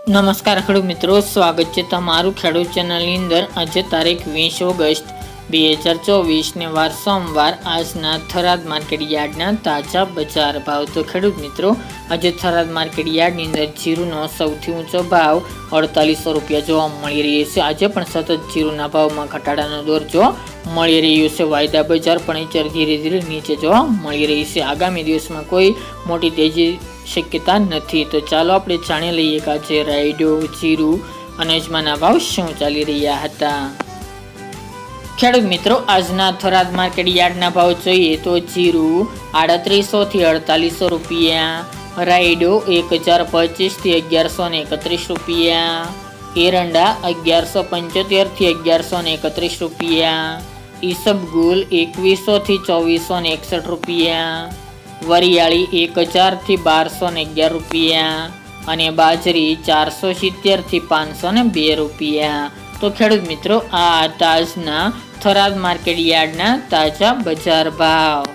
નમસ્કાર ખેડૂત મિત્રો, સ્વાગત છે તમારું ખેડૂત ચેનલની અંદર। આજે તારીખ 20 ઓગસ્ટ 2024 ને વાર સોમવાર। આજના થરાદ માર્કેટ યાર્ડના તાજા બજાર ભાવ। તો ખેડૂત મિત્રો, આજે થરાદ માર્કેટ યાર્ડની અંદર જીરુનો સૌથી ઊંચો ભાવ 4800 રૂપિયા જોવા મળી રહ્યો છે। આજે પણ સતત જીરુના ભાવમાં ઘટાડાનો દોર જોવા મળી રહ્યો છે। વાયદા બજાર પણ ધીરે ધીરે નીચે જોવા મળી રહી છે। આગામી દિવસમાં કોઈ મોટી તેજી શક્યતા નથી। તો ચાલો આપણે જાણી લઈએ કે આજે રાયડો, જીરું અને અજમાના ભાવ શું ચાલી રહ્યા હતા। ખેડૂત મિત્રો, આજના થરાદ માર્કેટ યાર્ડના ભાવ જોઈએ તો જીરું 3800 થી 4800 રૂપિયા, રાયડો 1025 થી 1131 રૂપિયા, એરંડા 1175 થી 1131 રૂપિયા, ઈસબગુલ 2100 થી 2461 રૂપિયા, વરિયાળી 1000 થી 1211 રૂપિયા અને બાજરી 470 થી 502 રૂપિયા। તો ખેડૂત મિત્રો, આ આજના થરાદ માર્કેટ યાર્ડના તાજા બજાર ભાવ।